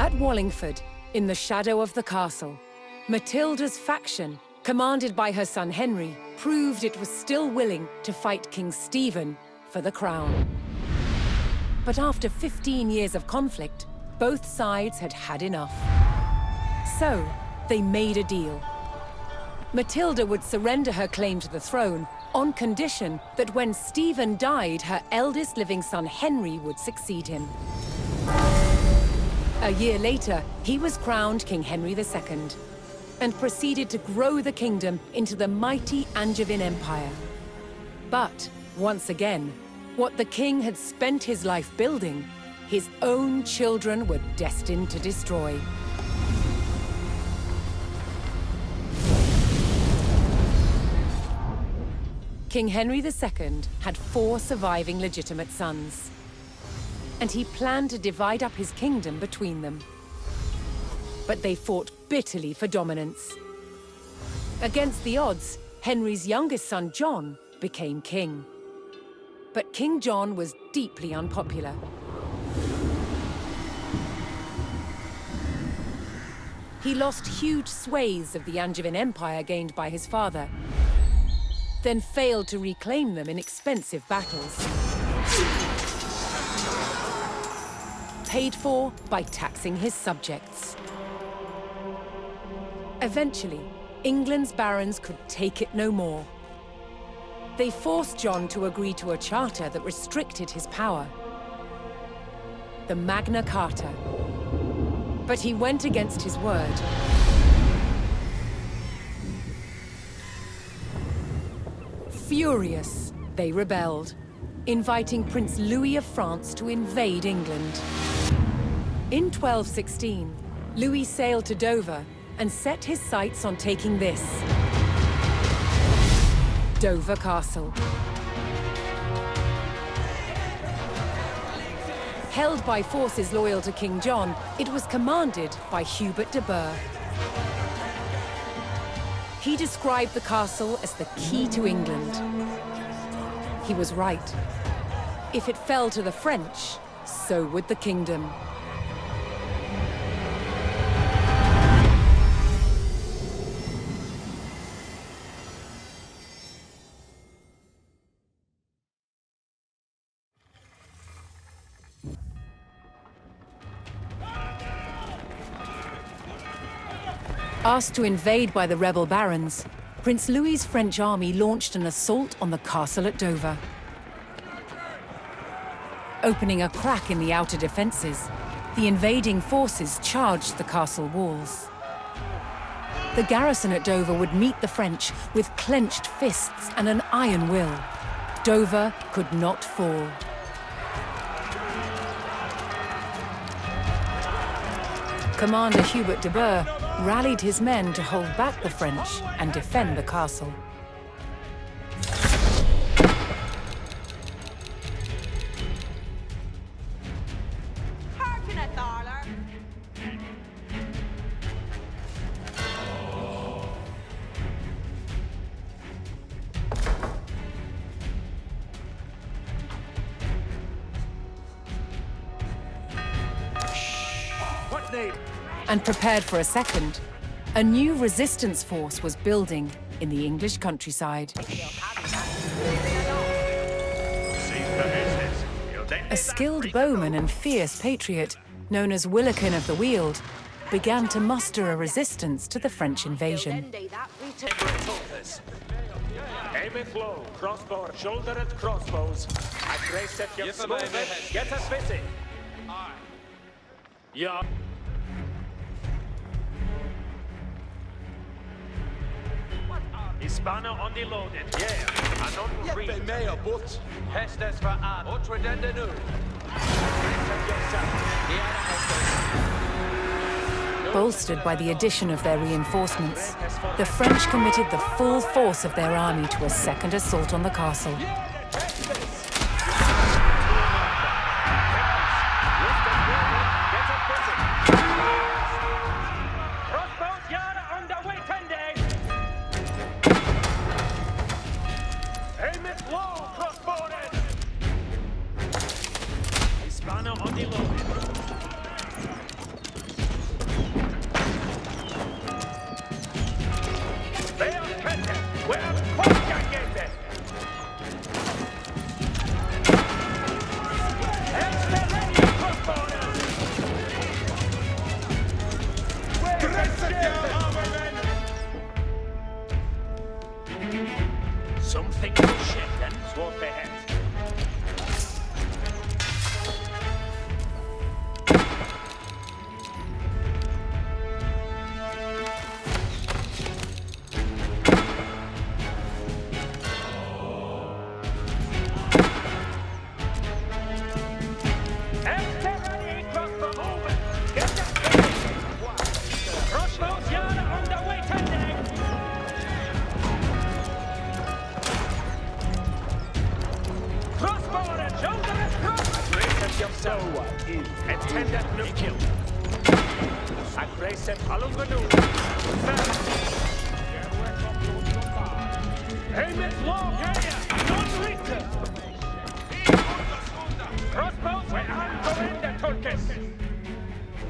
At Wallingford, in the shadow of the castle, Matilda's faction, commanded by her son Henry, proved it was still willing to fight King Stephen for the crown. But after 15 years of conflict, both sides had had enough. So, they made a deal. Matilda would surrender her claim to the throne on condition that when Stephen died, her eldest living son Henry would succeed him. A year later, he was crowned King Henry II and proceeded to grow the kingdom into the mighty Angevin Empire. But, once again, what the king had spent his life building, his own children were destined to destroy. King Henry II had 4 surviving legitimate sons, and he planned to divide up his kingdom between them. But they fought bitterly for dominance. Against the odds, Henry's youngest son, John, became king. But King John was deeply unpopular. He lost huge swathes of the Angevin Empire gained by his father, then failed to reclaim them in expensive battles. Paid for by taxing his subjects. Eventually, England's barons could take it no more. They forced John to agree to a charter that restricted his power, the Magna Carta. But he went against his word. Furious, they rebelled, inviting Prince Louis of France to invade England. In 1216, Louis sailed to Dover and set his sights on taking this: Dover Castle. Held by forces loyal to King John, it was commanded by Hubert de Burgh. He described the castle as the key to England. He was right. If it fell to the French, so would the kingdom. Asked to invade by the rebel barons, Prince Louis's French army launched an assault on the castle at Dover. Opening a crack in the outer defenses, the invading forces charged the castle walls. The garrison at Dover would meet the French with clenched fists and an iron will. Dover could not fall. Commander Hubert de Burgh rallied his men to hold back the French and defend the castle. And prepared for a second, a new resistance force was building in the English countryside. A skilled bowman and fierce patriot, known as Willikin of the Weald, began to muster a resistance to the French invasion. Aim it low, crossbow, shoulder at crossbows. I brace at your smooth, get us busy. Yeah. Hispano on the loaded, yeah. And on green. Jeppe med og bort. Hestes for ad. Otredende nu. Bolstered by the addition of their reinforcements, the French committed the full force of their army to a second assault on the castle. Forth ahead.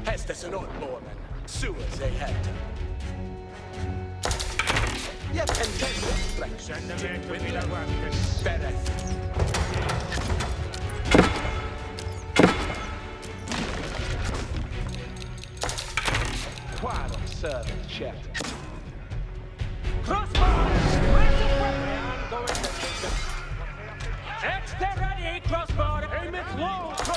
Hästes en åtmånen, suas ei hätä. Ja pentendet sträcks. Bereth. Quite a servant check.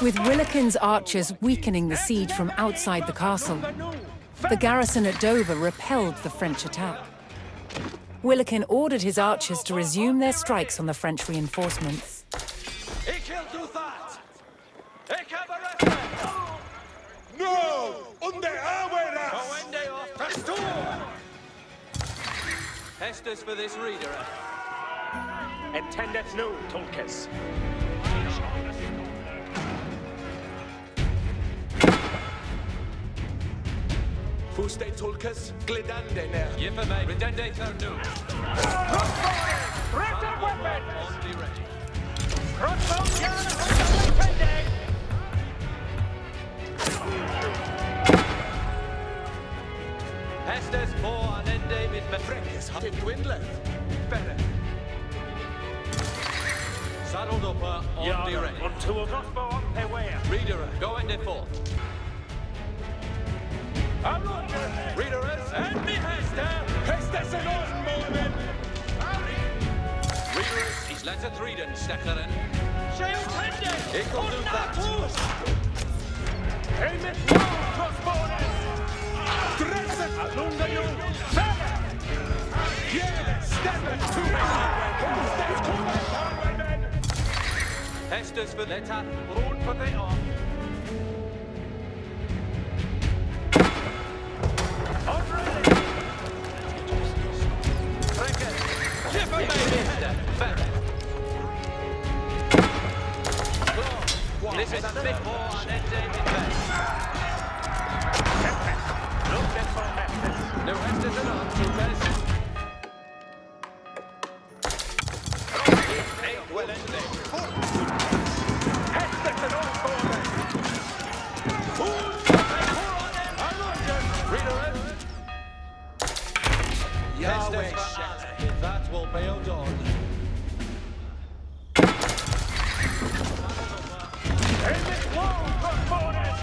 With Willikin's archers weakening the siege from outside the castle, the garrison at Dover repelled the French attack. Willikin ordered his archers to resume their strikes on the French reinforcements. No! Unde aweras! Hestus for this reader. Attendeth nu, Tulkes. Fuste Tulkes, glidande ner. Yiffa me, redende nu. Raptor weapons! Only ready. Crossbows, defending! Hestus for an ende with me. Frekis did Gwynleth. Better. Saddled up, only ready. On two of crossbow on their way. Reader, go in the fort. Readerers, and me Hester! Hästes en åtmånen! Readerers, he's let it read and steckeren. Equal to that. Helmet long crossbowers! Dresset! Alunga you! Yes, stand it to me! Hestus for the tap. Road for the off. This is a big war and ending in best. Look at for Hestus. No Hestus enough to best. Well ended. Hestus and all forward. Yahweh, that will be done. Helmet long crossbowers!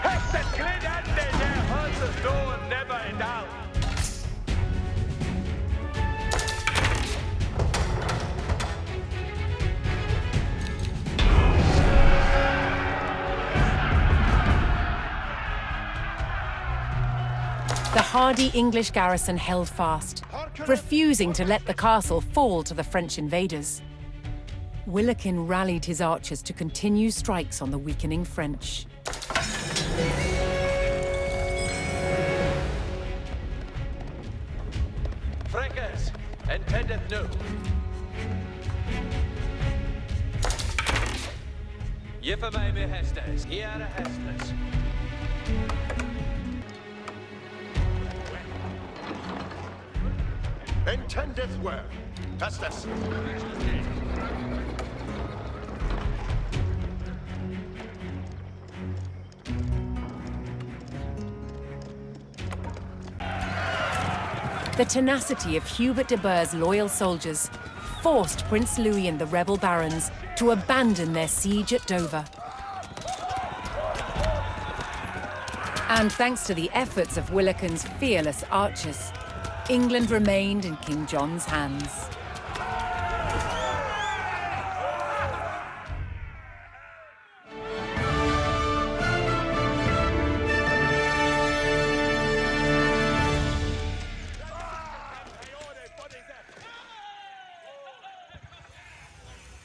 Hestus glidande their horses go and never in doubt. The hardy English garrison held fast, refusing to let the castle fall to the French invaders. Willikin rallied his archers to continue strikes on the weakening French. Frankers, intended no. Yiffa me Hestus, here are Hestus. Intendeth well. Hästes. The tenacity of Hubert de Burgh's loyal soldiers forced Prince Louis and the rebel barons to abandon their siege at Dover. And thanks to the efforts of Willikin's fearless archers, England remained in King John's hands.